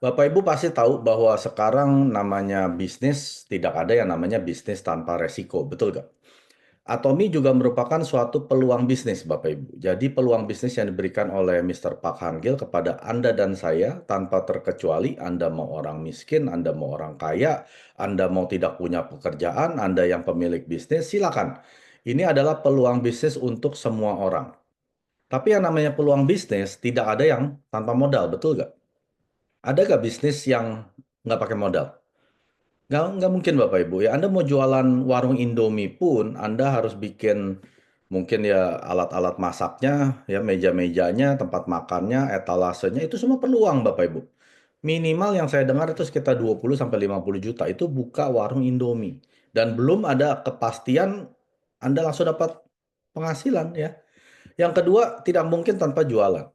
Bapak Ibu pasti tahu bahwa sekarang namanya bisnis tidak ada yang namanya bisnis tanpa resiko, betul nggak? Atomi juga merupakan suatu peluang bisnis, Bapak Ibu. Jadi peluang bisnis yang diberikan oleh Mr. Park Han-gil kepada Anda dan saya tanpa terkecuali Anda mau orang miskin, Anda mau orang kaya, Anda mau tidak punya pekerjaan, Anda yang pemilik bisnis, silakan. Ini adalah peluang bisnis untuk semua orang. Tapi yang namanya peluang bisnis tidak ada yang tanpa modal, betul nggak? Ada nggak bisnis yang nggak pakai modal? Nggak mungkin Bapak Ibu ya. Anda mau jualan warung Indomie pun Anda harus bikin mungkin ya alat-alat masaknya, ya meja-mejanya, tempat makannya, etalasenya itu semua perlu uang Bapak Ibu. Minimal yang saya dengar itu sekitar 20 sampai 50 juta itu buka warung Indomie. Dan belum ada kepastian Anda langsung dapat penghasilan ya. Yang kedua, tidak mungkin tanpa jualan.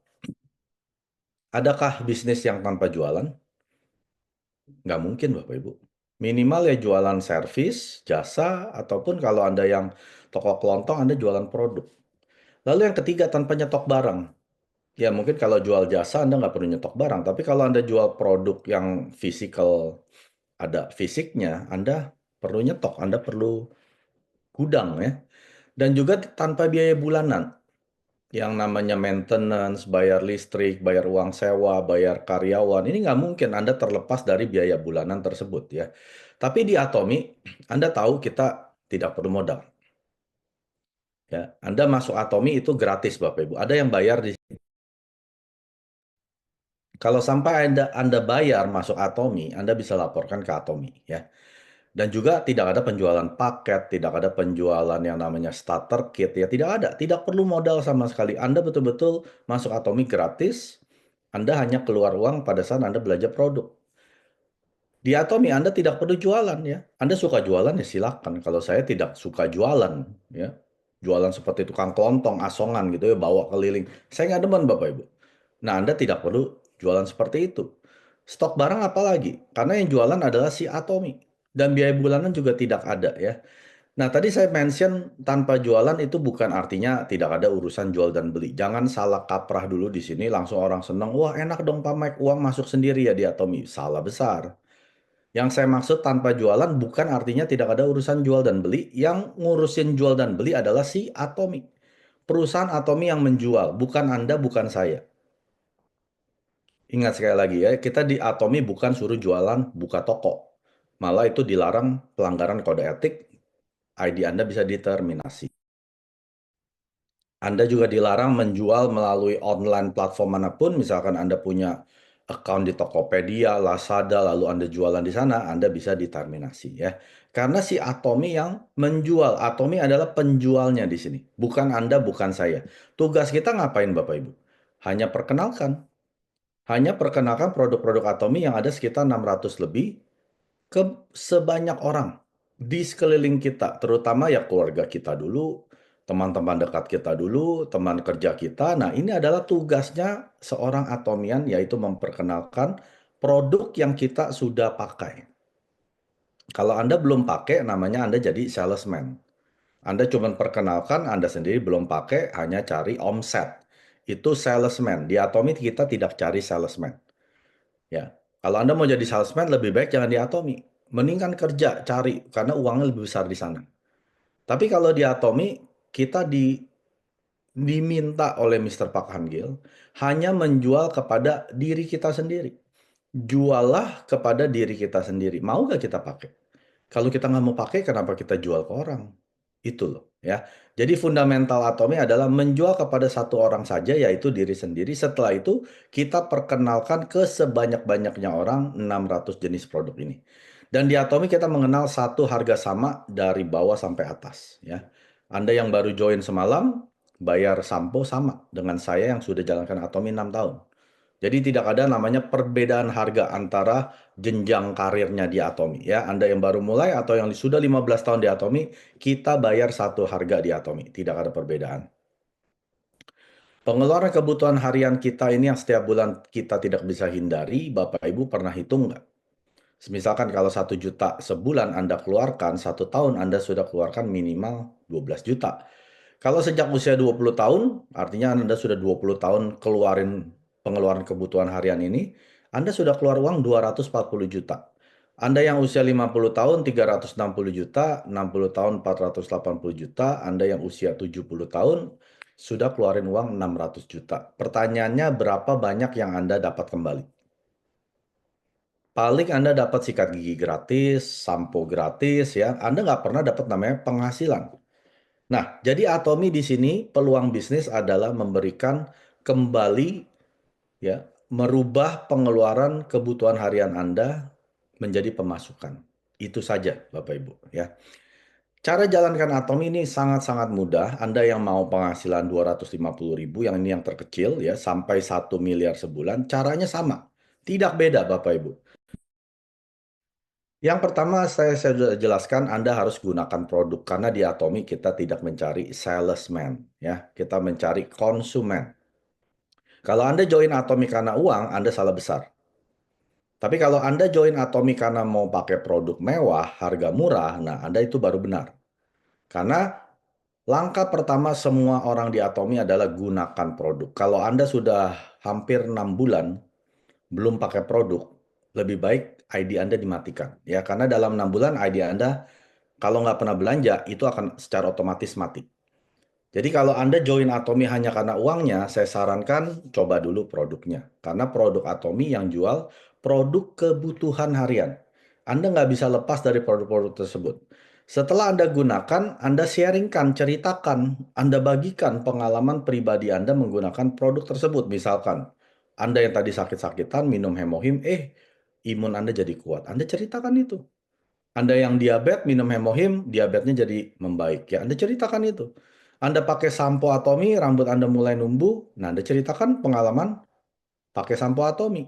Adakah bisnis yang tanpa jualan? Nggak mungkin Bapak Ibu. Minimal ya jualan servis, jasa, ataupun kalau Anda yang toko kelontong, Anda jualan produk. Lalu yang ketiga, tanpa nyetok barang. Ya mungkin kalau jual jasa Anda nggak perlu nyetok barang, tapi kalau Anda jual produk yang physical, ada fisiknya, Anda perlu nyetok, Anda perlu gudang ya. Dan juga tanpa biaya bulanan. Yang namanya maintenance, bayar listrik, bayar uang sewa, bayar karyawan, ini nggak mungkin Anda terlepas dari biaya bulanan tersebut ya. Tapi di Atomi, Anda tahu kita tidak perlu modal. Ya, Anda masuk Atomi itu gratis Bapak Ibu. Ada yang bayar di kalau sampai Anda bayar masuk Atomi, Anda bisa laporkan ke Atomi ya. Dan juga tidak ada penjualan paket, tidak ada penjualan yang namanya starter kit ya, tidak ada. Tidak perlu modal sama sekali. Anda betul-betul masuk Atomi gratis. Anda hanya keluar uang pada saat Anda belajar produk. Di Atomi Anda tidak perlu jualan ya. Anda suka jualan ya silakan. Kalau saya tidak suka jualan ya. Jualan seperti tukang kelontong, asongan gitu ya, bawa keliling. Saya nggak demen Bapak Ibu. Nah, Anda tidak perlu jualan seperti itu. Stok barang apa lagi? Karena yang jualan adalah si Atomi. Dan biaya bulanan juga tidak ada ya. Nah, tadi saya mention tanpa jualan itu bukan artinya tidak ada urusan jual dan beli. Jangan salah kaprah dulu di sini, langsung orang senang. Wah, enak dong Pak Mike, uang masuk sendiri ya di Atomi. Salah besar. Yang saya maksud tanpa jualan bukan artinya tidak ada urusan jual dan beli. Yang ngurusin jual dan beli adalah si Atomi. Perusahaan Atomi yang menjual, bukan Anda, bukan saya. Ingat sekali lagi ya, kita di Atomi bukan suruh jualan, buka toko. Malah itu dilarang pelanggaran kode etik, ID Anda bisa diterminasi. Anda juga dilarang menjual melalui online platform manapun, misalkan Anda punya account di Tokopedia, Lazada, lalu Anda jualan di sana, Anda bisa diterminasi ya. Karena si Atomi yang menjual, Atomi adalah penjualnya di sini. Bukan Anda, bukan saya. Tugas kita ngapain Bapak Ibu? Hanya perkenalkan. Hanya perkenalkan produk-produk Atomi yang ada sekitar 600 lebih ke sebanyak orang di sekeliling kita, terutama ya keluarga kita dulu, teman-teman dekat kita dulu, teman kerja kita. Nah, ini adalah tugasnya seorang atomian, yaitu memperkenalkan produk yang kita sudah pakai. Kalau Anda belum pakai, namanya Anda jadi salesman. Anda cuma perkenalkan, Anda sendiri belum pakai, hanya cari omset. Itu salesman. Di Atomi kita tidak cari salesman. Ya, kalau Anda mau jadi salesman, lebih baik jangan di Atomi. Mendingan kerja, cari, karena uangnya lebih besar di sana. Tapi kalau di Atomi, kita diminta oleh Mr. Park Han-gil hanya menjual kepada diri kita sendiri. Jualah kepada diri kita sendiri. Mau gak kita pakai? Kalau kita nggak mau pakai, kenapa kita jual ke orang? Itu loh ya. Jadi fundamental Atomi adalah menjual kepada satu orang saja, yaitu diri sendiri. Setelah itu kita perkenalkan ke sebanyak-banyaknya orang 600 jenis produk ini. Dan di Atomi kita mengenal satu harga sama dari bawah sampai atas ya. Anda yang baru join semalam bayar sampo sama dengan saya yang sudah jalankan Atomi 6 tahun. Jadi tidak ada namanya perbedaan harga antara jenjang karirnya di Atomi ya. Anda yang baru mulai atau yang sudah 15 tahun di Atomi, kita bayar satu harga di Atomi, tidak ada perbedaan. Pengeluaran kebutuhan harian kita ini yang setiap bulan kita tidak bisa hindari, Bapak Ibu pernah hitung nggak? Misalkan kalau 1 juta sebulan Anda keluarkan, 1 tahun Anda sudah keluarkan minimal 12 juta. Kalau sejak usia 20 tahun, artinya Anda sudah 20 tahun keluarin pengeluaran kebutuhan harian ini, Anda sudah keluar uang 240 juta. Anda yang usia 50 tahun 360 juta, 60 tahun 480 juta, Anda yang usia 70 tahun sudah keluarin uang 600 juta. Pertanyaannya berapa banyak yang Anda dapat kembali? Paling Anda dapat sikat gigi gratis, sampo gratis ya. Anda nggak pernah dapat namanya penghasilan. Nah, jadi Atomi di sini peluang bisnis adalah memberikan kembali ya, merubah pengeluaran kebutuhan harian Anda menjadi pemasukan. Itu saja, Bapak Ibu ya. Cara jalankan Atom ini sangat-sangat mudah. Anda yang mau penghasilan 250.000, yang ini yang terkecil ya, sampai 1 miliar sebulan, caranya sama. Tidak beda, Bapak Ibu. Yang pertama saya sudah jelaskan Anda harus gunakan produk karena di Atomi kita tidak mencari salesman ya, kita mencari konsumen. Kalau Anda join Atomi karena uang, Anda salah besar. Tapi kalau Anda join Atomi karena mau pakai produk mewah, harga murah, nah Anda itu baru benar. Karena langkah pertama semua orang di Atomi adalah gunakan produk. Kalau Anda sudah hampir 6 bulan belum pakai produk, lebih baik ID Anda dimatikan. Ya, karena dalam 6 bulan ID Anda kalau nggak pernah belanja, itu akan secara otomatis mati. Jadi kalau Anda join Atomi hanya karena uangnya, saya sarankan coba dulu produknya. Karena produk Atomi yang jual produk kebutuhan harian. Anda nggak bisa lepas dari produk-produk tersebut. Setelah Anda gunakan, Anda sharingkan, ceritakan, Anda bagikan pengalaman pribadi Anda menggunakan produk tersebut. Misalkan, Anda yang tadi sakit-sakitan minum hemohim, imun Anda jadi kuat. Anda ceritakan itu. Anda yang diabetes minum hemohim, diabetesnya jadi membaik. Ya, Anda ceritakan itu. Anda pakai sampo Atomi, rambut Anda mulai numbuh. Nah, Anda ceritakan pengalaman pakai sampo Atomi.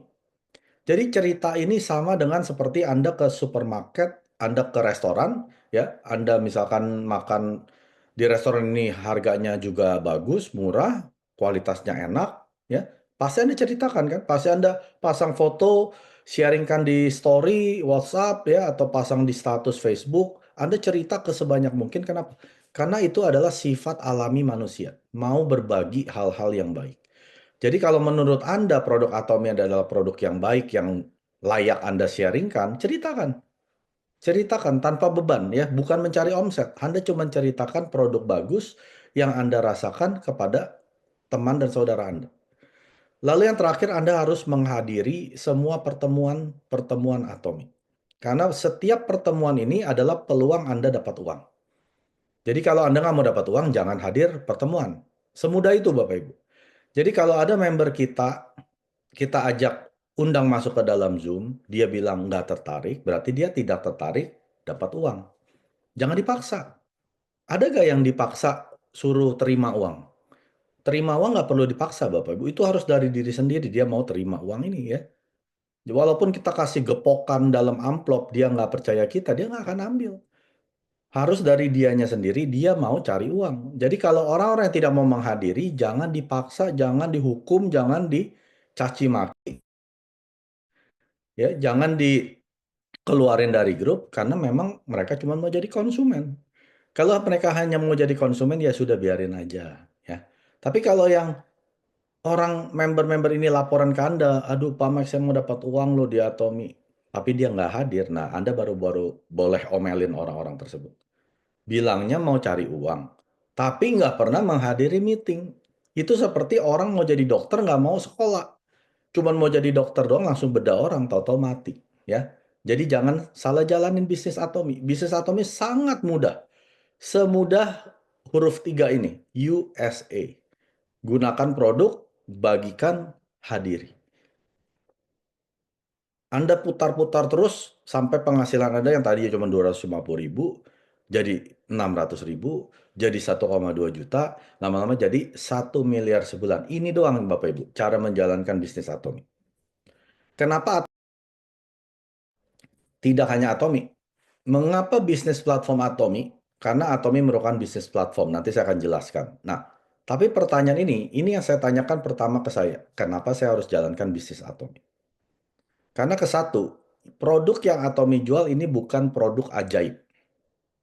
Jadi cerita ini sama dengan seperti Anda ke supermarket, Anda ke restoran, ya, Anda misalkan makan di restoran ini harganya juga bagus, murah, kualitasnya enak, ya. Pasti Anda ceritakan kan, pasti Anda pasang foto, sharingkan di story WhatsApp ya, atau pasang di status Facebook, Anda cerita ke sebanyak mungkin. Kenapa? Karena itu adalah sifat alami manusia, mau berbagi hal-hal yang baik. Jadi kalau menurut Anda produk Atomi adalah produk yang baik, yang layak Anda sharingkan, ceritakan. Ceritakan tanpa beban ya, bukan mencari omset. Anda cuma ceritakan produk bagus yang Anda rasakan kepada teman dan saudara Anda. Lalu yang terakhir Anda harus menghadiri semua pertemuan-pertemuan Atomi. Karena setiap pertemuan ini adalah peluang Anda dapat uang. Jadi kalau Anda nggak mau dapat uang, jangan hadir pertemuan. Semudah itu Bapak Ibu. Jadi kalau ada member kita ajak undang masuk ke dalam Zoom, dia bilang nggak tertarik, berarti dia tidak tertarik dapat uang. Jangan dipaksa. Ada nggak yang dipaksa suruh terima uang? Terima uang nggak perlu dipaksa Bapak Ibu, itu harus dari diri sendiri, dia mau terima uang ini ya. Walaupun kita kasih gepokan dalam amplop, dia nggak percaya kita, dia nggak akan ambil. Harus dari dianya sendiri, dia mau cari uang. Jadi kalau orang-orang yang tidak mau menghadiri, jangan dipaksa, jangan dihukum, jangan dicaci maki. Ya, jangan dikeluarin dari grup karena memang mereka cuma mau jadi konsumen. Kalau mereka hanya mau jadi konsumen ya sudah biarin aja ya. Tapi kalau yang orang member-member ini laporan ke Anda, aduh Pak Max saya mau dapat uang loh di Atomi, tapi dia nggak hadir, nah Anda baru-baru boleh omelin orang-orang tersebut. Bilangnya mau cari uang, tapi nggak pernah menghadiri meeting. Itu seperti orang mau jadi dokter nggak mau sekolah. Cuman mau jadi dokter doang langsung bedah orang, tahu-tahu mati. Ya, jadi jangan salah jalanin bisnis Atomi. Bisnis Atomi sangat mudah. Semudah huruf 3 ini, USA. Gunakan produk, bagikan, hadiri. Anda putar-putar terus sampai penghasilan Anda yang tadinya cuma 250.000 jadi 600.000, jadi 1,2 juta, lama-lama jadi 1 miliar sebulan. Ini doang Bapak Ibu, cara menjalankan bisnis Atomi. Kenapa tidak hanya Atomi? Mengapa bisnis platform Atomi? Karena Atomi merupakan bisnis platform. Nanti saya akan jelaskan. Nah, tapi pertanyaan ini yang saya tanyakan pertama ke saya. Kenapa saya harus jalankan bisnis Atomi? Karena ke satu, produk yang Atomi jual ini bukan produk ajaib.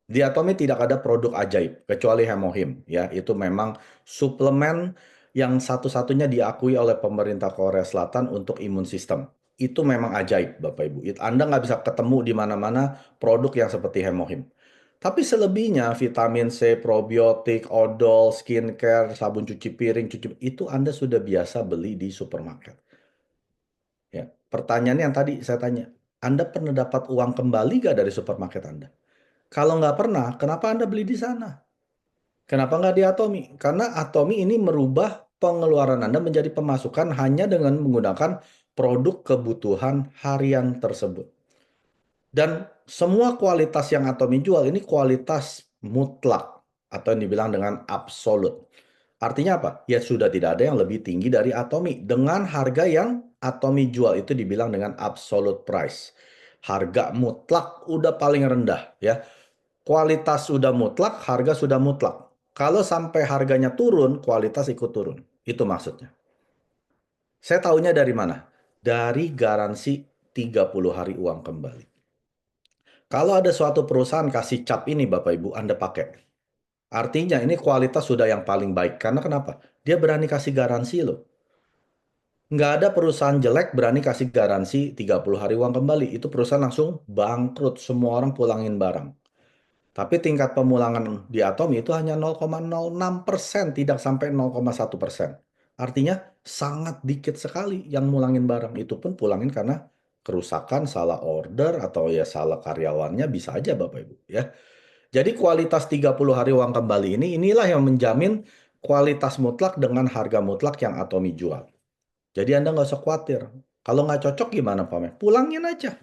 Di Atomi tidak ada produk ajaib, kecuali Hemohim. Ya, itu memang suplemen yang satu-satunya diakui oleh pemerintah Korea Selatan untuk imun sistem. itu memang ajaib, Bapak Ibu. Anda nggak bisa ketemu di mana-mana produk yang seperti Hemohim. Tapi selebihnya, vitamin C, probiotik, odol, skincare, sabun cuci piring, itu Anda sudah biasa beli di supermarket. Ya, pertanyaannya yang tadi saya tanya, Anda pernah dapat uang kembali nggak dari supermarket Anda? Kalau nggak pernah, kenapa Anda beli di sana? Kenapa nggak di Atomi? Karena Atomi ini merubah pengeluaran Anda menjadi pemasukan hanya dengan menggunakan produk kebutuhan harian tersebut. Dan semua kualitas yang Atomi jual ini kualitas mutlak atau yang dibilang dengan absolut. Artinya apa? Ya sudah tidak ada yang lebih tinggi dari Atomi. Dengan harga yang Atomi jual itu dibilang dengan absolute price. Harga mutlak udah paling rendah ya. Kualitas sudah mutlak, harga sudah mutlak. Kalau sampai harganya turun, kualitas ikut turun. Itu maksudnya. Saya tahunya dari mana? Dari garansi 30 hari uang kembali. Kalau ada suatu perusahaan kasih cap ini Bapak Ibu, Anda pakai. Artinya ini kualitas sudah yang paling baik. Karena kenapa? Dia berani kasih garansi loh. Nggak ada perusahaan jelek berani kasih garansi 30 hari uang kembali. Itu perusahaan langsung bangkrut. Semua orang pulangin barang. Tapi tingkat pemulangan di Atomi itu hanya 0,06%, tidak sampai 0,1%. Artinya sangat dikit sekali yang mulangin barang. Itu pun pulangin karena kerusakan, salah order, atau ya salah karyawannya bisa aja Bapak Ibu. Ya. Jadi kualitas 30 hari uang kembali inilah yang menjamin kualitas mutlak dengan harga mutlak yang Atomi jual. Jadi Anda nggak usah khawatir. Kalau nggak cocok gimana Pak Mek? Pulangin aja.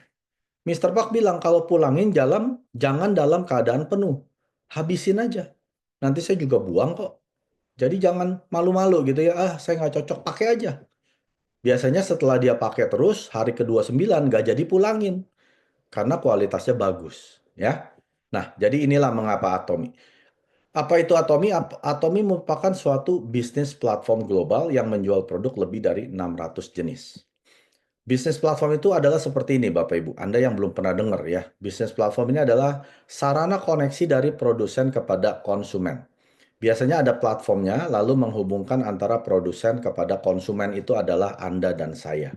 Mister Park bilang kalau pulangin jangan dalam keadaan penuh. Habisin aja. Nanti saya juga buang kok. Jadi jangan malu-malu gitu ya. Ah, saya nggak cocok, pakai aja. Biasanya setelah dia pakai terus, hari ke-29 nggak jadi pulangin. Karena kualitasnya bagus. Ya. Nah, jadi inilah mengapa Atomi. Apa itu Atomi? Atomi merupakan suatu bisnis platform global yang menjual produk lebih dari 600 jenis. Bisnis platform itu adalah seperti ini Bapak Ibu. Anda yang belum pernah dengar ya. Bisnis platform ini adalah sarana koneksi dari produsen kepada konsumen. Biasanya ada platformnya lalu menghubungkan antara produsen kepada konsumen itu adalah Anda dan saya.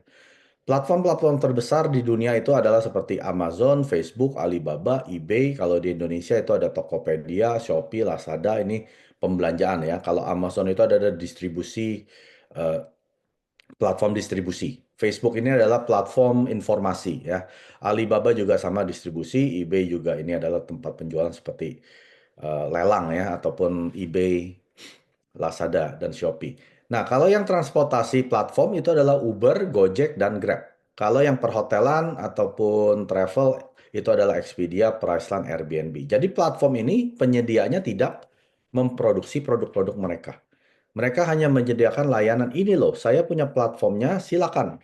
Platform-platform terbesar di dunia itu adalah seperti Amazon, Facebook, Alibaba, eBay. Kalau di Indonesia itu ada Tokopedia, Shopee, Lazada. Ini pembelanjaan ya. Kalau Amazon itu ada distribusi eh, platform distribusi. Facebook ini adalah platform informasi ya. Alibaba juga sama distribusi, eBay juga ini adalah tempat penjualan seperti lelang ya ataupun eBay, Lazada dan Shopee. Nah, kalau yang transportasi platform itu adalah Uber, Gojek dan Grab. Kalau yang perhotelan ataupun travel itu adalah Expedia, Priceline, Airbnb. Jadi platform ini penyediaannya tidak memproduksi produk-produk mereka. Mereka hanya menyediakan layanan ini loh, saya punya platformnya, silakan.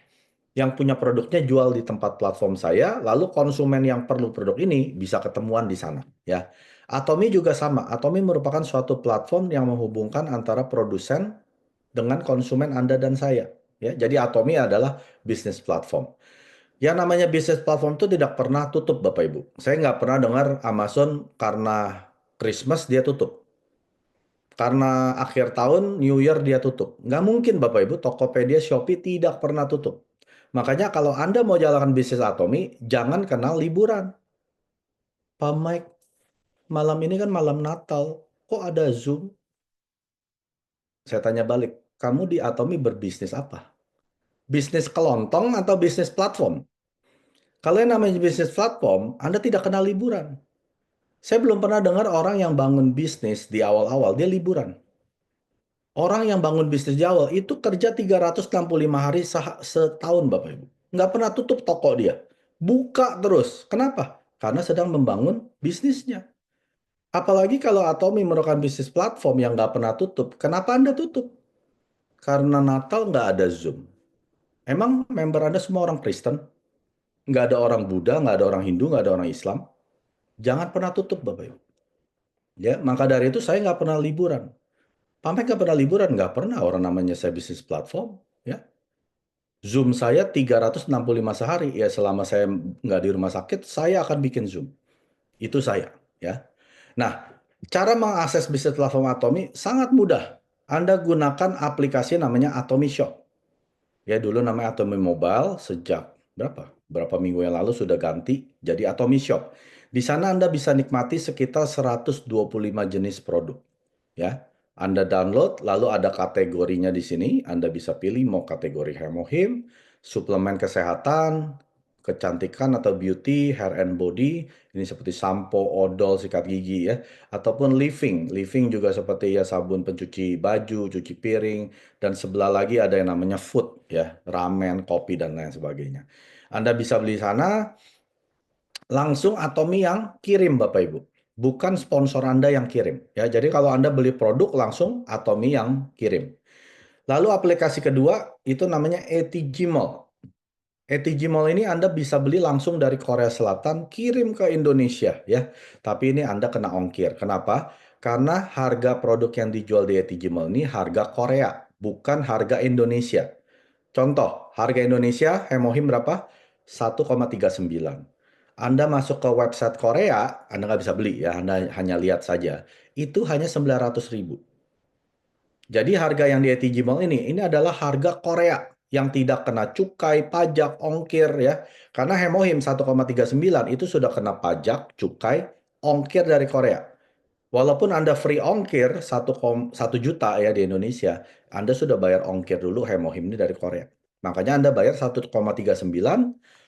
Yang punya produknya jual di tempat platform saya, lalu konsumen yang perlu produk ini bisa ketemuan di sana. Ya, Atomi juga sama. Atomi merupakan suatu platform yang menghubungkan antara produsen dengan konsumen Anda dan saya. Ya, jadi Atomi adalah bisnis platform. Yang namanya bisnis platform itu tidak pernah tutup, Bapak Ibu. Saya nggak pernah dengar Amazon karena Christmas dia tutup. Karena akhir tahun, New Year dia tutup. Nggak mungkin Bapak Ibu, Tokopedia, Shopee tidak pernah tutup. Makanya kalau Anda mau jalankan bisnis Atomi, jangan kenal liburan. Pak Mike, malam ini kan malam Natal. Kok ada Zoom? Saya tanya balik, kamu di Atomi berbisnis apa? Bisnis kelontong atau bisnis platform? Kalau yang namanya bisnis platform, Anda tidak kenal liburan. Saya belum pernah dengar orang yang bangun bisnis di awal-awal, dia liburan. Orang yang bangun bisnis di awal itu kerja 365 hari setahun Bapak Ibu. Nggak pernah tutup toko dia. Buka terus. Kenapa? Karena sedang membangun bisnisnya. Apalagi kalau Atomi merupakan bisnis platform yang nggak pernah tutup. Kenapa Anda tutup? Karena Natal nggak ada Zoom. Emang member Anda semua orang Kristen? Nggak ada orang Buddha, nggak ada orang Hindu, nggak ada orang Islam? Jangan pernah tutup Bapak Ibu. Ya, maka dari itu saya nggak pernah liburan. Pamek nggak pernah liburan? Nggak pernah, orang namanya saya bisnis platform. Ya, Zoom saya 365 sehari. Ya, selama saya nggak di rumah sakit, saya akan bikin Zoom. Itu saya. Ya. Nah, cara mengakses bisnis platform Atomi sangat mudah. Anda gunakan aplikasi namanya Atomi Shop. Ya, dulu namanya Atomi Mobile sejak berapa minggu yang lalu sudah ganti jadi Atomy Shop. Di sana Anda bisa nikmati sekitar 125 jenis produk. Ya, Anda download, lalu ada kategorinya di sini. Anda bisa pilih mau kategori hemohim, suplemen kesehatan, kecantikan atau beauty, hair and body. Ini seperti sampo, odol, sikat gigi ya. Ataupun living. Living juga seperti ya sabun pencuci baju, cuci piring. Dan sebelah lagi ada yang namanya food ya, ramen, kopi dan lain sebagainya. Anda bisa beli sana langsung Atomy yang kirim Bapak Ibu. Bukan sponsor Anda yang kirim. Ya, jadi kalau Anda beli produk langsung Atomy yang kirim. Lalu aplikasi kedua itu namanya ATG Mall. ATG Mall ini Anda bisa beli langsung dari Korea Selatan kirim ke Indonesia ya. Tapi ini Anda kena ongkir. Kenapa? Karena harga produk yang dijual di ATG Mall ini harga Korea, bukan harga Indonesia. Contoh, harga Indonesia hemohim berapa? 1,39. Anda masuk ke website Korea, Anda nggak bisa beli ya, Anda hanya lihat saja. Itu hanya 900.000. Jadi harga yang di ATG Mall ini adalah harga Korea yang tidak kena cukai, pajak, ongkir ya. Karena hemohim 1,39 itu sudah kena pajak, cukai, ongkir dari Korea. Walaupun Anda free ongkir 1 juta ya di Indonesia, Anda sudah bayar ongkir dulu hemohim ini dari Korea. Makanya Anda bayar 1,39,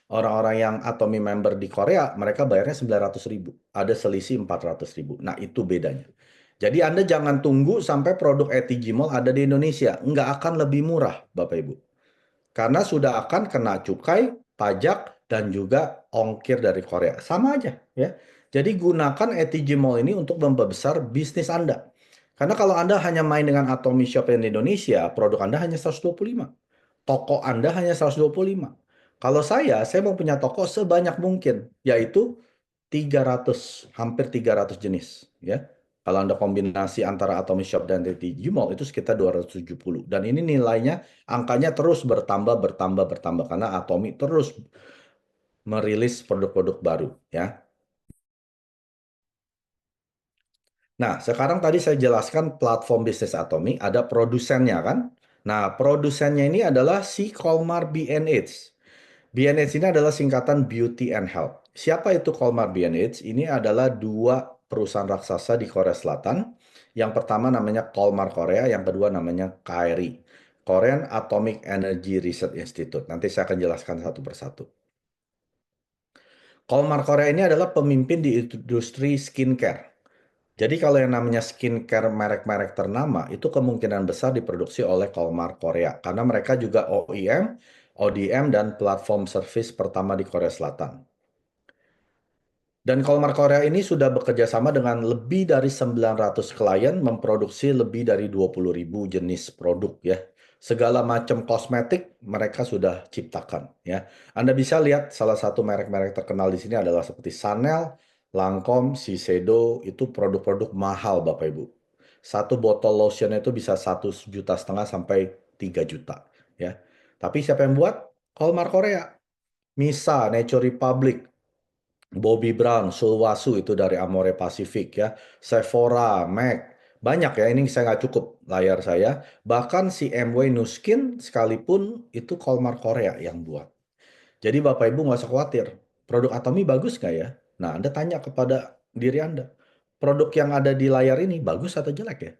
orang-orang yang Atomy member di Korea, mereka bayarnya 900.000. Ada selisih 400.000. Nah, itu bedanya. Jadi Anda jangan tunggu sampai produk ETG Mall ada di Indonesia. Nggak akan lebih murah, Bapak Ibu. Karena sudah akan kena cukai, pajak, dan juga ongkir dari Korea. Sama aja ya. Jadi gunakan ETG Mall ini untuk membesar bisnis Anda. Karena kalau Anda hanya main dengan Atomy Shop di Indonesia, produk Anda hanya 125. Toko Anda hanya 125. Kalau saya mau punya toko sebanyak mungkin, yaitu 300, hampir 300 jenis. Ya. Kalau Anda kombinasi antara Atomy Shop dan TTG Mall itu sekitar 270. Dan ini nilainya, angkanya terus bertambah, bertambah, bertambah. Karena Atomy terus merilis produk-produk baru. Ya. Nah, sekarang tadi saya jelaskan platform bisnis Atomy, ada produsennya kan? Nah, produsennya ini adalah si Colmar B&H. B&H ini adalah singkatan Beauty and Health. Siapa itu Colmar B&H? Ini adalah dua perusahaan raksasa di Korea Selatan. Yang pertama namanya Colmar Korea, yang kedua namanya KRI, Korean Atomic Energy Research Institute. Nanti saya akan jelaskan satu persatu. Colmar Korea ini adalah pemimpin di industri skincare. Jadi kalau yang namanya skincare merek-merek ternama itu kemungkinan besar diproduksi oleh Colmar Korea karena mereka juga OEM, ODM dan platform service pertama di Korea Selatan. Dan Colmar Korea ini sudah bekerja sama dengan lebih dari 900 klien memproduksi lebih dari 20.000 jenis produk ya. Segala macam kosmetik mereka sudah ciptakan ya. Anda bisa lihat salah satu merek-merek terkenal di sini adalah seperti Chanel, Lancome, Shiseido, itu produk-produk mahal Bapak Ibu. Satu botol lotion itu bisa 1,5 juta sampai 3 juta ya. Tapi siapa yang buat? Colmar Korea. Misa, Nature Republic, Bobbi Brown, Sulwhasoo itu dari Amore Pacific ya, Sephora, MAC, banyak ya, ini saya nggak cukup layar saya. Bahkan si MW Nuskin sekalipun itu Colmar Korea yang buat. Jadi Bapak Ibu nggak usah khawatir, produk Atomy bagus nggak ya? Nah Anda tanya kepada diri Anda, produk yang ada di layar ini bagus atau jelek ya?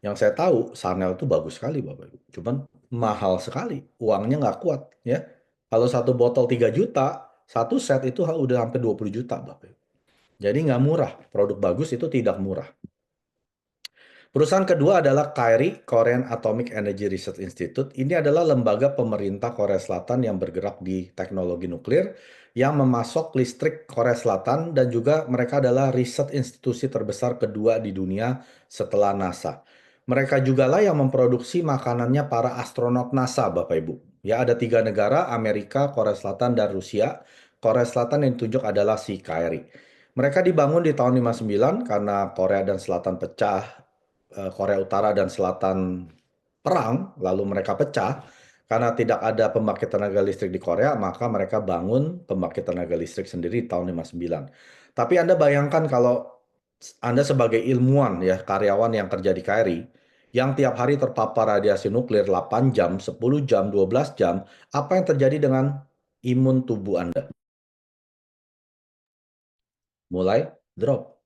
Yang saya tahu Chanel itu bagus sekali Bapak Ibu, cuman mahal sekali, uangnya nggak kuat ya. Kalau satu botol 3 juta, satu set itu udah hampir 20 juta Bapak Ibu. Jadi nggak murah, produk bagus itu tidak murah. Perusahaan kedua adalah KRI, Korean Atomic Energy Research Institute. Ini adalah lembaga pemerintah Korea Selatan yang bergerak di teknologi nuklir, yang memasok listrik Korea Selatan, dan juga mereka adalah riset institusi terbesar kedua di dunia setelah NASA. Mereka juga lah yang memproduksi makanannya para astronot NASA, Bapak Ibu. Ya, ada 3 negara, Amerika, Korea Selatan, dan Rusia. Korea Selatan yang ditunjuk adalah si KRI. Mereka dibangun di tahun 59 karena Korea dan Selatan pecah, Korea Utara dan Selatan perang, lalu mereka pecah karena tidak ada pembangkit tenaga listrik di Korea, maka mereka bangun pembangkit tenaga listrik sendiri di tahun 59. Tapi Anda bayangkan kalau Anda sebagai ilmuwan ya, karyawan yang kerja di KRI, yang tiap hari terpapar radiasi nuklir 8 jam, 10 jam, 12 jam, apa yang terjadi dengan imun tubuh Anda mulai drop,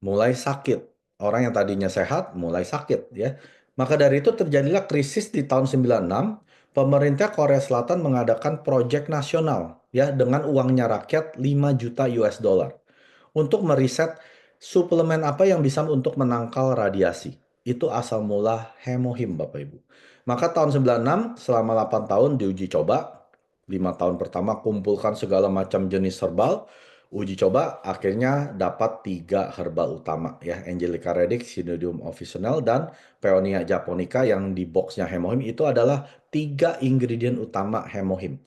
mulai sakit. Orang yang tadinya sehat mulai sakit ya. Maka dari itu terjadilah krisis di tahun 96. Pemerintah Korea Selatan mengadakan proyek nasional ya dengan uangnya rakyat 5 juta US dollar untuk meriset suplemen apa yang bisa untuk menangkal radiasi. Itu asal mula hemohim Bapak Ibu. Maka tahun 96 selama 8 tahun diuji coba. 5 tahun pertama kumpulkan segala macam jenis herbal. Uji coba akhirnya dapat 3 herbal utama ya. Angelica Redix, Cynidium officinale, dan Paeonia japonica yang di boxnya hemohim itu adalah 3 ingredient utama hemohim.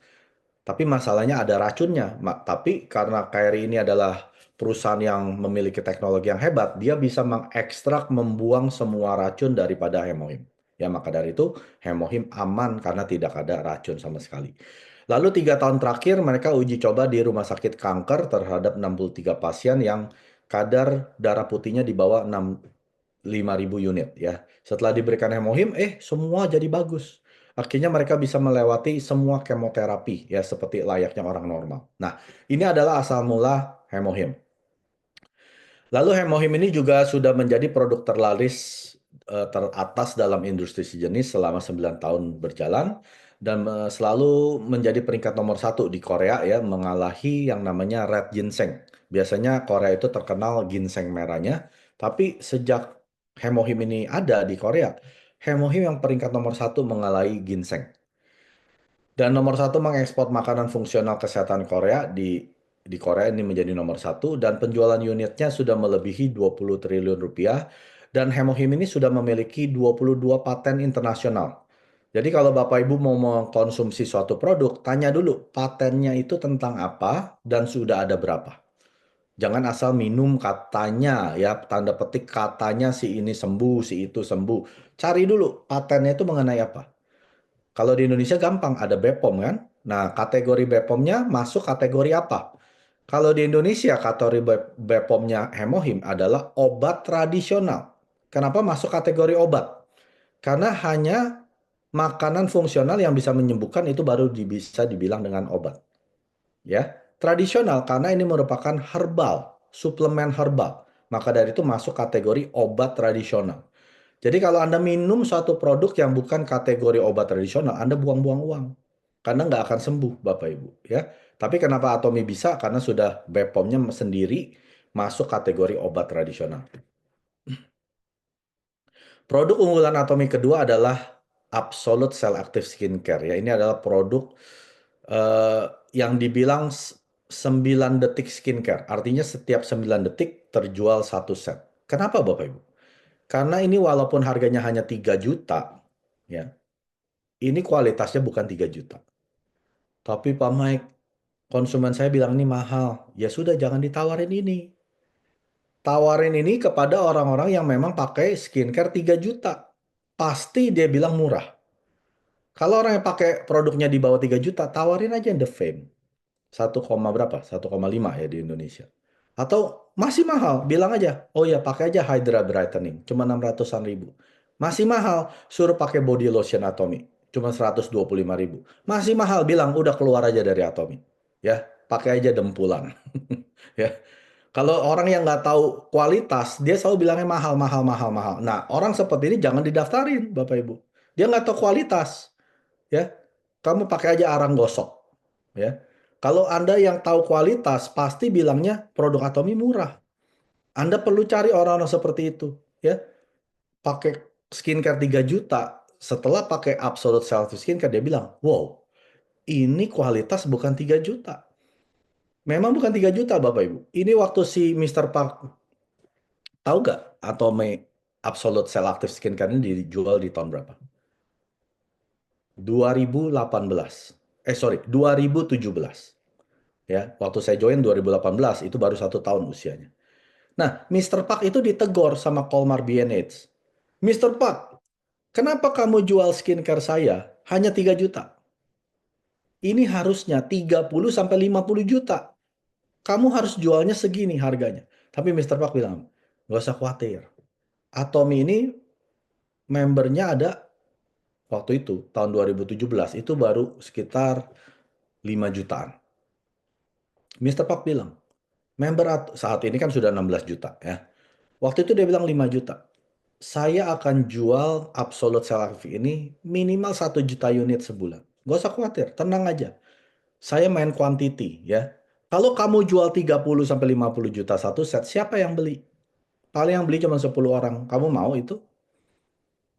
Tapi masalahnya ada racunnya. Tapi karena KRI ini adalah perusahaan yang memiliki teknologi yang hebat, dia bisa mengekstrak, membuang semua racun daripada hemohim. Ya, maka dari itu hemohim aman karena tidak ada racun sama sekali. Lalu 3 tahun terakhir mereka uji coba di rumah sakit kanker terhadap 63 pasien yang kadar darah putihnya di bawah 5.000 unit ya. Setelah diberikan hemohim, semua jadi bagus. Akhirnya mereka bisa melewati semua kemoterapi ya seperti layaknya orang normal. Nah, ini adalah asal mula hemohim. Lalu hemohim ini juga sudah menjadi produk terlaris teratas dalam industri sejenis selama 9 tahun berjalan dan selalu menjadi peringkat nomor 1 di Korea ya, mengalahi yang namanya red ginseng. Biasanya Korea itu terkenal ginseng merahnya, tapi sejak hemohim ini ada di Korea, hemohim yang peringkat nomor 1 mengalahi ginseng. Dan nomor 1 mengekspor makanan fungsional kesehatan Korea di Korea ini menjadi nomor 1 dan penjualan unitnya sudah melebihi 20 triliun rupiah dan hemohim ini sudah memiliki 22 paten internasional. Jadi kalau Bapak Ibu mau mengkonsumsi suatu produk, tanya dulu patennya itu tentang apa dan sudah ada berapa. Jangan asal minum katanya ya, tanda petik katanya si ini sembuh, si itu sembuh. Cari dulu patennya itu mengenai apa. Kalau di Indonesia gampang, ada BPOM kan? Nah, kategori BPOM-nya masuk kategori apa? Kalau di Indonesia, kategori BPOM-nya hemohim adalah obat tradisional. Kenapa masuk kategori obat? Karena hanya makanan fungsional yang bisa menyembuhkan itu baru bisa dibilang dengan obat. Ya, tradisional karena ini merupakan herbal, suplemen herbal. Maka dari itu masuk kategori obat tradisional. Jadi kalau Anda minum suatu produk yang bukan kategori obat tradisional, Anda buang-buang uang. Karena nggak akan sembuh, Bapak Ibu. Ya. Tapi kenapa Atomi bisa? Karena sudah BPOM-nya sendiri masuk kategori obat tradisional. Produk unggulan Atomi kedua adalah Absolute Cell Active Skincare. Ya, ini adalah produk eh, yang dibilang 9 detik skincare. Artinya setiap 9 detik terjual satu set. Kenapa Bapak Ibu? Karena ini walaupun harganya hanya 3 juta, ya, ini kualitasnya bukan 3 juta. Tapi Pak Mike, konsumen saya bilang ini mahal. Ya sudah, jangan ditawarin ini. Tawarin ini kepada orang-orang yang memang pakai skincare 3 juta. Pasti dia bilang murah. Kalau orang yang pakai produknya di bawah 3 juta, tawarin aja yang The Fame. 1, berapa? 1,5 ya di Indonesia. Atau masih mahal, bilang aja, oh ya pakai aja Hydra Brightening, cuma 600-an ribu. Masih mahal, suruh pakai body lotion Atomy, cuma 125 ribu. Masih mahal, bilang udah keluar aja dari Atomy. Ya, pakai aja Dempulan. Ya. Kalau orang yang nggak tahu kualitas, dia selalu bilangnya mahal, mahal, mahal, mahal. Nah, orang seperti ini jangan didaftarin, Bapak Ibu. Dia nggak tahu kualitas. Ya, kamu pakai aja arang gosok. Ya, kalau Anda yang tahu kualitas, pasti bilangnya produk Atomy murah. Anda perlu cari orang-orang seperti itu. Ya, pakai skincare 3 juta, setelah pakai Absolute Selfie Skincare, dia bilang, wow, ini kualitas bukan 3 juta. Memang bukan 3 juta, Bapak Ibu. Ini waktu si Mister Park, tahu nggak Atomy Absolute Cell Active Skincare ini dijual di tahun berapa? 2018. 2017. Ya, waktu saya join 2018, itu baru 1 tahun usianya. Nah, Mister Park itu ditegur sama Colmar B&H. Mister Park, kenapa kamu jual skincare saya hanya 3 juta? Ini harusnya 30 sampai 50 juta. Kamu harus jualnya segini harganya. Tapi Mister Park bilang, nggak usah khawatir. Atomy ini membernya ada waktu itu, tahun 2017, itu baru sekitar 5 jutaan. Mister Park bilang, member saat ini kan sudah 16 juta ya. Waktu itu dia bilang 5 juta. Saya akan jual Absolute Cell Active ini minimal 1 juta unit sebulan. Gak usah khawatir, tenang aja. Saya main quantity ya. Kalau kamu jual 30 sampai 50 juta satu set, siapa yang beli? Paling yang beli cuma 10 orang. Kamu mau itu?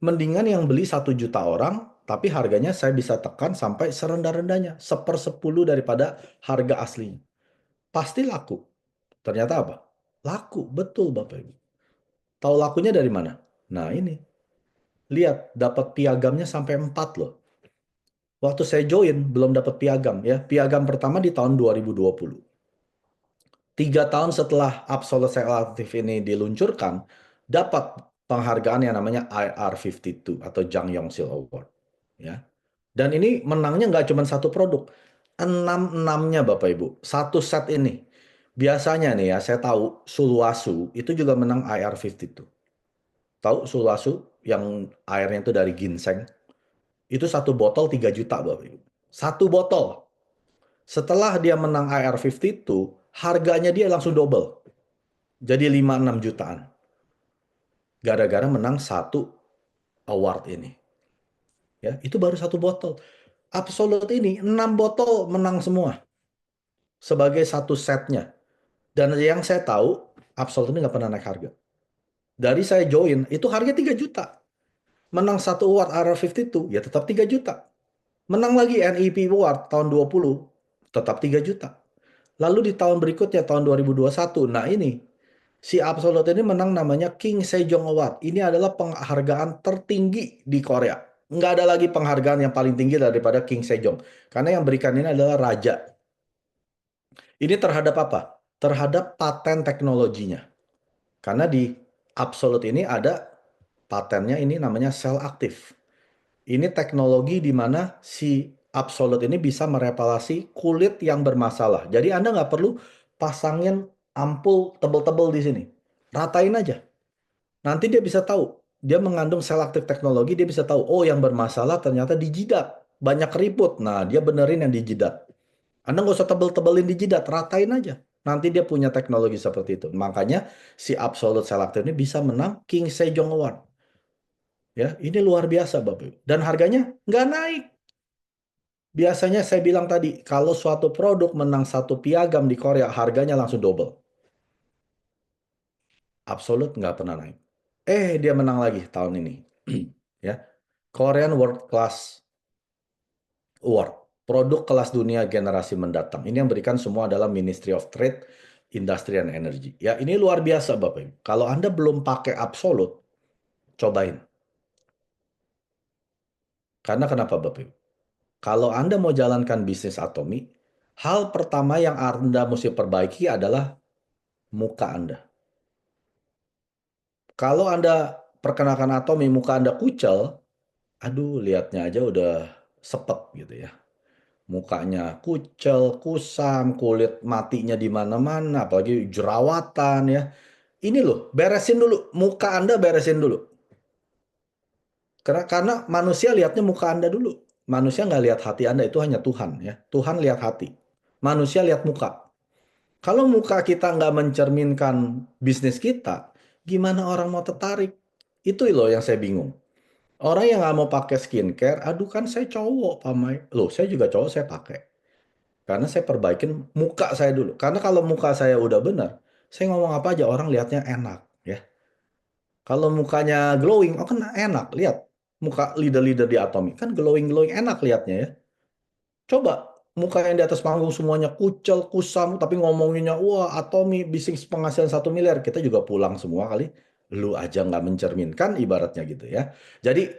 Mendingan yang beli 1 juta orang, tapi harganya saya bisa tekan sampai serendah-rendahnya. 1/10 daripada harga aslinya. Pasti laku. Ternyata apa? Laku, betul Bapak Ibu. Tahu lakunya dari mana? Nah ini, lihat dapat piagamnya sampai 4 loh. Waktu saya join belum dapat piagam ya. Piagam pertama di tahun 2020. 3 tahun setelah Absolute Cell Active ini diluncurkan, dapat penghargaan yang namanya IR52 atau Jang Yongsil Award. Ya. Dan ini menangnya nggak cuma satu produk, enam-enamnya Bapak Ibu. Satu set ini. Biasanya nih ya, saya tahu Sulwasu itu juga menang IR52. Tahu Sulwasu yang airnya itu dari ginseng? Itu satu botol 3 juta Bapak Ibu. Satu botol. Setelah dia menang IR52, harganya dia langsung double. Jadi 5-6 jutaan. Gara-gara menang satu award ini. Ya, itu baru satu botol. Absolute ini 6 botol menang semua sebagai satu setnya. Dan yang saya tahu, Absolute ini nggak pernah naik harga. Dari saya join, itu harga 3 juta. Menang satu award IR52, ya tetap 3 juta. Menang lagi NEP Award tahun 20, tetap 3 juta. Lalu di tahun berikutnya, tahun 2021, nah ini, si Absolute ini menang namanya King Sejong Award. Ini adalah penghargaan tertinggi di Korea. Nggak ada lagi penghargaan yang paling tinggi daripada King Sejong. Karena yang berikan ini adalah raja. Ini terhadap apa? Terhadap paten teknologinya. Karena di Absolute ini ada patennya, ini namanya sel aktif. Ini teknologi di mana si Absolute ini bisa mereparasi kulit yang bermasalah. Jadi Anda nggak perlu pasangin ampul tebel-tebel di sini. Ratain aja. Nanti dia bisa tahu. Dia mengandung sel aktif teknologi, dia bisa tahu, oh yang bermasalah ternyata di jidat. Banyak keriput. Nah, dia benerin yang di jidat. Anda nggak usah tebel-tebelin di jidat, ratain aja. Nanti dia punya teknologi seperti itu. Makanya si Absolute Cell Active ini bisa menang King Sejong Award. Ya, ini luar biasa Bapak Ibu. Dan harganya nggak naik. Biasanya saya bilang tadi, kalau suatu produk menang satu piagam di Korea, harganya langsung double. Absolute nggak pernah naik. Dia menang lagi tahun ini. Ya, Korean World Class Award. Produk kelas dunia generasi mendatang. Ini yang berikan semua adalah Ministry of Trade, Industry and Energy. Ya, ini luar biasa Bapak Ibu. Kalau Anda belum pakai Absolute, cobain. Karena kenapa Bapak Ibu? Kalau Anda mau jalankan bisnis Atomi, hal pertama yang Anda mesti perbaiki adalah muka Anda. Kalau Anda perkenalkan Atomi, muka Anda kucel, aduh lihatnya aja udah sepet gitu ya. Mukanya kucel, kusam, kulit matinya di mana-mana, apalagi jerawatan ya. Ini loh, beresin dulu. Muka Anda beresin dulu. Karena manusia lihatnya muka Anda dulu. Manusia nggak lihat hati Anda, itu hanya Tuhan ya. Tuhan lihat hati. Manusia lihat muka. Kalau muka kita nggak mencerminkan bisnis kita, gimana orang mau tertarik? Itu loh yang saya bingung. Orang yang nggak mau pakai skincare, aduh kan saya cowok, Pak Mai. Loh, saya juga cowok, saya pakai. Karena saya perbaikin muka saya dulu. Karena kalau muka saya udah benar, saya ngomong apa aja orang lihatnya enak ya. Kalau mukanya glowing, oh kan enak. Lihat muka leader-leader di Atomi kan glowing-glowing enak lihatnya ya. Coba muka yang di atas panggung semuanya kucel, kusam, tapi ngomonginnya, wah Atomi bisnis penghasilan 1 miliar. Kita juga pulang semua kali. Lu aja nggak mencerminkan ibaratnya gitu ya. Jadi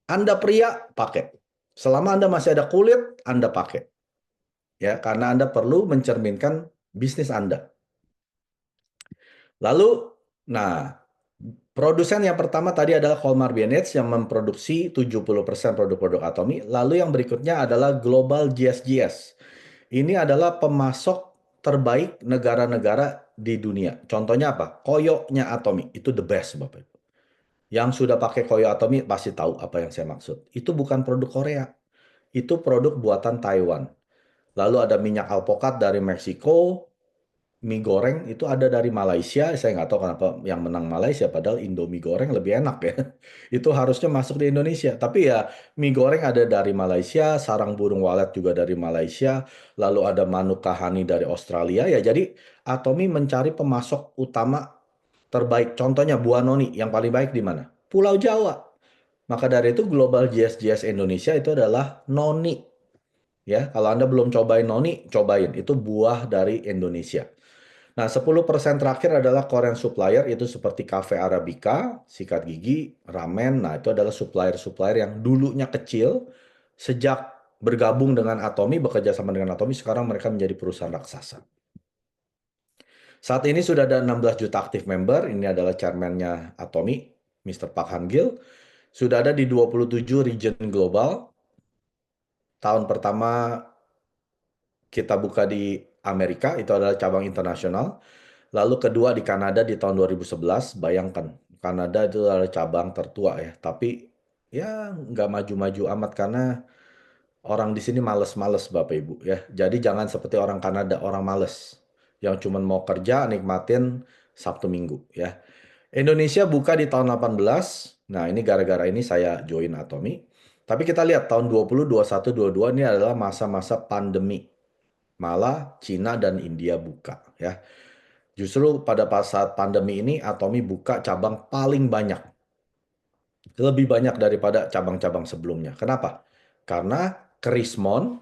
Anda pria pakai. Selama Anda masih ada kulit, Anda pakai. Ya, karena Anda perlu mencerminkan bisnis Anda. Lalu, nah, produsen yang pertama tadi adalah Colmar Bennett yang memproduksi 70% produk-produk Atomi. Lalu yang berikutnya adalah Global GSGS. Ini adalah pemasok terbaik negara-negara di dunia. Contohnya apa? Koyoknya Atomi. Itu the best, Bapak Ibu. Yang sudah pakai koyo Atomi pasti tahu apa yang saya maksud. Itu bukan produk Korea. Itu produk buatan Taiwan. lalu ada minyak alpukat dari Meksiko, mie goreng itu ada dari Malaysia. Saya nggak tahu kenapa yang menang Malaysia, padahal Indomie goreng lebih enak ya. Itu harusnya masuk di Indonesia. Tapi ya mie goreng ada dari Malaysia, sarang burung walet juga dari Malaysia, lalu ada manuk kahani dari Australia. Ya jadi Atomi mencari pemasok utama terbaik. Contohnya buah noni yang paling baik di mana? Pulau Jawa. Maka dari itu Global GS Indonesia itu adalah noni. Ya, kalau Anda belum cobain noni, cobain. Itu buah dari Indonesia. Nah, 10% terakhir adalah Korean supplier, itu seperti Cafe Arabica, sikat gigi, ramen. Nah, itu adalah supplier-supplier yang dulunya kecil, sejak bergabung dengan Atomi, bekerja sama dengan Atomi, sekarang mereka menjadi perusahaan raksasa. Saat ini sudah ada 16 juta aktif member, ini adalah chairman-nya Atomi, Mr. Park Han-gil. Sudah ada di 27 region global. Tahun pertama kita buka di Amerika, itu adalah cabang internasional. Lalu kedua di Kanada di tahun 2011, bayangkan. Kanada itu adalah cabang tertua ya. Tapi ya nggak maju-maju amat karena orang di sini males-males Bapak Ibu ya. Jadi jangan seperti orang Kanada, orang males. Yang cuma mau kerja, nikmatin Sabtu Minggu ya. Indonesia buka di tahun 18. Nah ini gara-gara ini saya join Atomi. Tapi kita lihat tahun 20, 21, 22 ini adalah masa-masa pandemi. Malah Cina dan India buka ya. Justru pada saat pandemi ini Atomi buka cabang paling banyak. Lebih banyak daripada cabang-cabang sebelumnya. Kenapa? Karena Krismon,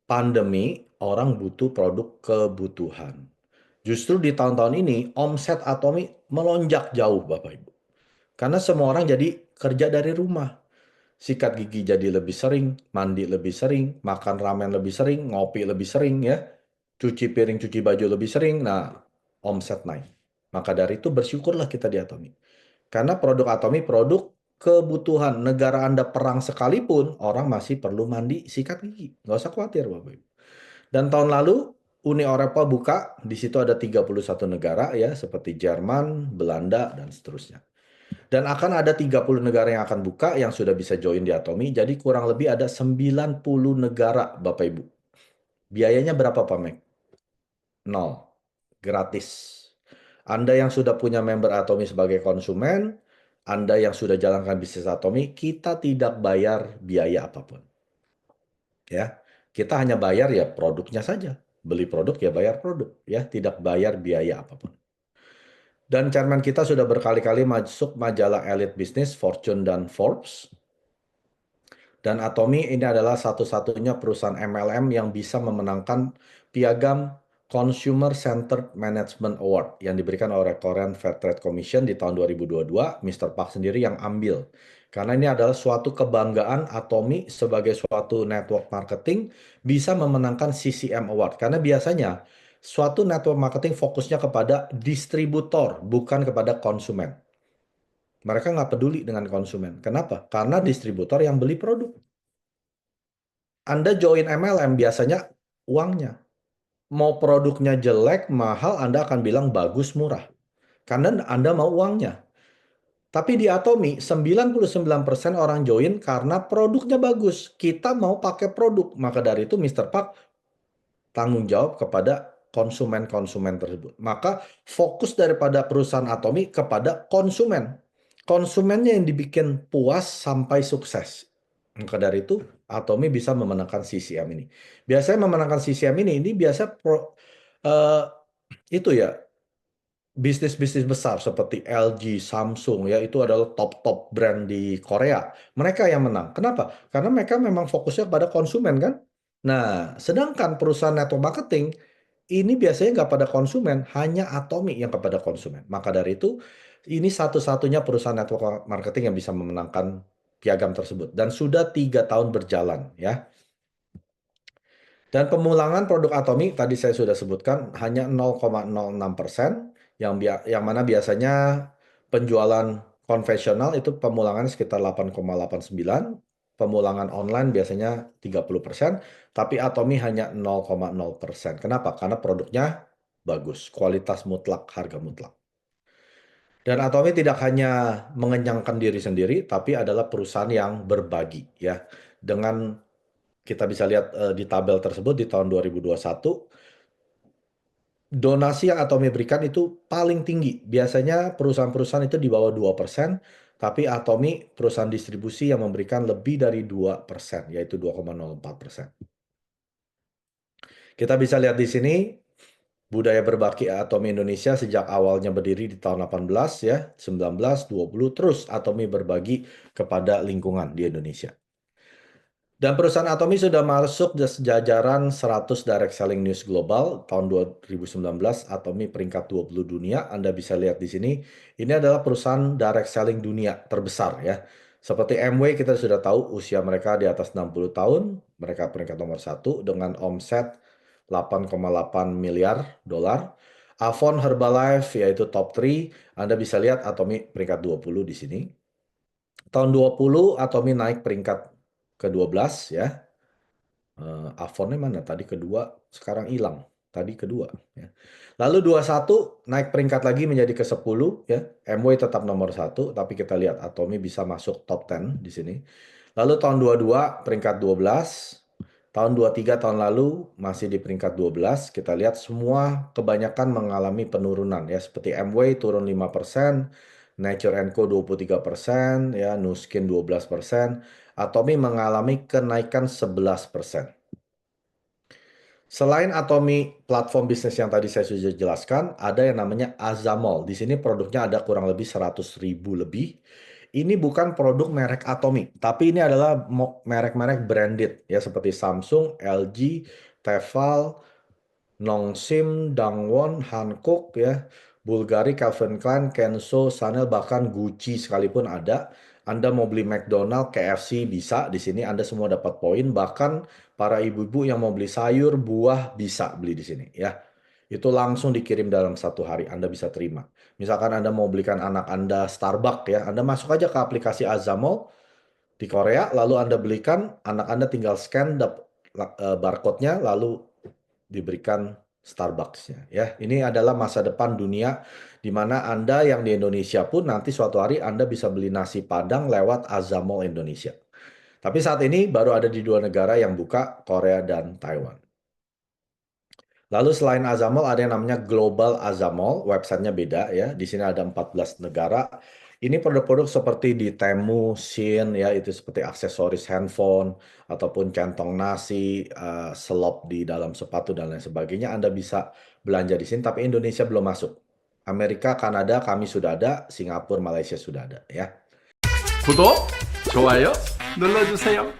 pandemi, orang butuh produk kebutuhan. Justru di tahun-tahun ini omset Atomi melonjak jauh Bapak Ibu. Karena semua orang jadi kerja dari rumah. Sikat gigi jadi lebih sering, mandi lebih sering, makan ramen lebih sering, ngopi lebih sering ya. Cuci piring, cuci baju lebih sering. Nah, omset naik. Maka dari itu bersyukurlah kita di Atomi. Karena produk Atomi produk kebutuhan. Negara Anda perang sekalipun, orang masih perlu mandi sikat gigi. Nggak usah khawatir, Bapak Ibu. Dan tahun lalu, Uni Eropa buka, di situ ada 31 negara ya, seperti Jerman, Belanda, dan seterusnya. Dan akan ada 30 negara yang akan buka yang sudah bisa join di Atomi. Jadi kurang lebih ada 90 negara, Bapak Ibu. Biayanya berapa, Pak Mek? Nol. Gratis. Anda yang sudah punya member Atomi sebagai konsumen, Anda yang sudah jalankan bisnis Atomi, kita tidak bayar biaya apapun. Ya, kita hanya bayar ya produknya saja. Beli produk ya bayar produk, ya tidak bayar biaya apapun. Dan chairman kita sudah berkali-kali masuk majalah Elite Business, Fortune dan Forbes. Dan Atomi ini adalah satu-satunya perusahaan MLM yang bisa memenangkan piagam Consumer Centered Management Award yang diberikan oleh Korean Fair Trade Commission di tahun 2022. Mr. Park sendiri yang ambil. Karena ini adalah suatu kebanggaan Atomi sebagai suatu network marketing bisa memenangkan CCM Award. Karena biasanya suatu network marketing fokusnya kepada distributor, bukan kepada konsumen. Mereka nggak peduli dengan konsumen. Kenapa? Karena distributor yang beli produk. Anda join MLM biasanya uangnya. Mau produknya jelek, mahal, Anda akan bilang bagus, murah. Karena Anda mau uangnya. Tapi di Atomi, 99% orang join karena produknya bagus. Kita mau pakai produk. Maka dari itu Mr. Park tanggung jawab kepada konsumen-konsumen tersebut. Maka fokus daripada perusahaan Atomi kepada konsumen. Konsumennya yang dibikin puas sampai sukses. Maka dari itu Atomi bisa memenangkan CCM ini. Biasanya memenangkan CCM ini biasa eh, itu ya bisnis-bisnis besar seperti LG, Samsung ya itu adalah top-top brand di Korea. Mereka yang menang. Kenapa? Karena mereka memang fokusnya pada konsumen kan. Nah, sedangkan perusahaan network marketing ini biasanya nggak pada konsumen, hanya Atomi yang kepada konsumen. Maka dari itu, ini satu-satunya perusahaan network marketing yang bisa memenangkan piagam tersebut. Dan sudah 3 tahun berjalan ya. Dan pemulangan produk Atomi tadi saya sudah sebutkan hanya 0,06%, yang mana biasanya penjualan konvensional itu pemulangan sekitar 8,89, pemulangan online biasanya 30%, tapi Atomi hanya 0,0%. Kenapa? Karena produknya bagus, kualitas mutlak, harga mutlak. Dan Atomi tidak hanya mengenyangkan diri sendiri, tapi adalah perusahaan yang berbagi ya. Dengan kita bisa lihat di tabel tersebut di tahun 2021, donasi yang Atomy berikan itu paling tinggi. Biasanya perusahaan-perusahaan itu di bawah 2%, tapi Atomy perusahaan distribusi yang memberikan lebih dari 2%, yaitu 2,04%. Kita bisa lihat di sini budaya berbakti Atomy Indonesia sejak awalnya berdiri di tahun 18 ya, 19, 20, terus Atomy berbagi kepada lingkungan di Indonesia. Dan perusahaan Atomy sudah masuk di jajaran 100 direct selling news global tahun 2019, Atomy peringkat 20 dunia. Anda bisa lihat di sini, ini adalah perusahaan direct selling dunia terbesar ya. Seperti Amway kita sudah tahu usia mereka di atas 60 tahun, mereka peringkat nomor 1 dengan omset 8,8 miliar dolar. Avon Herbalife yaitu top 3, Anda bisa lihat Atomy peringkat 20 di sini. Tahun 20 Atomy naik peringkat ke-12 ya. Avonnya mana? Tadi kedua, sekarang hilang. Tadi kedua. Ya. Lalu 21 naik peringkat lagi menjadi ke-10 ya. MW tetap nomor 1, tapi kita lihat Atomy bisa masuk top 10 di sini. Lalu tahun 22 peringkat 12. Tahun 23 tahun lalu masih di peringkat 12. Kita lihat semua kebanyakan mengalami penurunan ya. Seperti MW turun 5%, Nature Co 23%, ya, Nuskin 12%, Atomy mengalami kenaikan 11%. Selain Atomy platform bisnis yang tadi saya sudah jelaskan, ada yang namanya Azamol. Di sini produknya ada kurang lebih 100.000 lebih. Ini bukan produk merek Atomy, tapi ini adalah merek-merek branded ya seperti Samsung, LG, Tefal, Nongshim, Dangwon, Hankook ya, Bulgari, Calvin Klein, Kenzo, Chanel, bahkan Gucci sekalipun ada. Anda mau beli McDonald, KFC bisa di sini. Anda semua dapat poin. Bahkan para ibu-ibu yang mau beli sayur, buah bisa beli di sini ya. Itu langsung dikirim dalam 1 hari. Anda bisa terima. Misalkan Anda mau belikan anak Anda Starbucks ya, Anda masuk aja ke aplikasi Azamol di Korea, lalu Anda belikan, anak Anda tinggal scan barcode-nya, lalu diberikan Starbucks-nya ya. Ini adalah masa depan dunia di mana Anda yang di Indonesia pun nanti suatu hari Anda bisa beli nasi Padang lewat Azamol Indonesia. Tapi saat ini baru ada di 2 negara yang buka, Korea dan Taiwan. Lalu selain Azamol ada yang namanya Global Azamol, websitenya beda ya. Di sini ada 14 negara. Ini produk-produk seperti di Temu, Shein ya, itu seperti aksesoris handphone ataupun centong nasi, selop di dalam sepatu dan lain sebagainya. Anda bisa belanja di sini, tapi Indonesia belum masuk. Amerika, Kanada kami sudah ada, Singapura, Malaysia sudah ada ya. 구독, 좋아요 눌러주세요.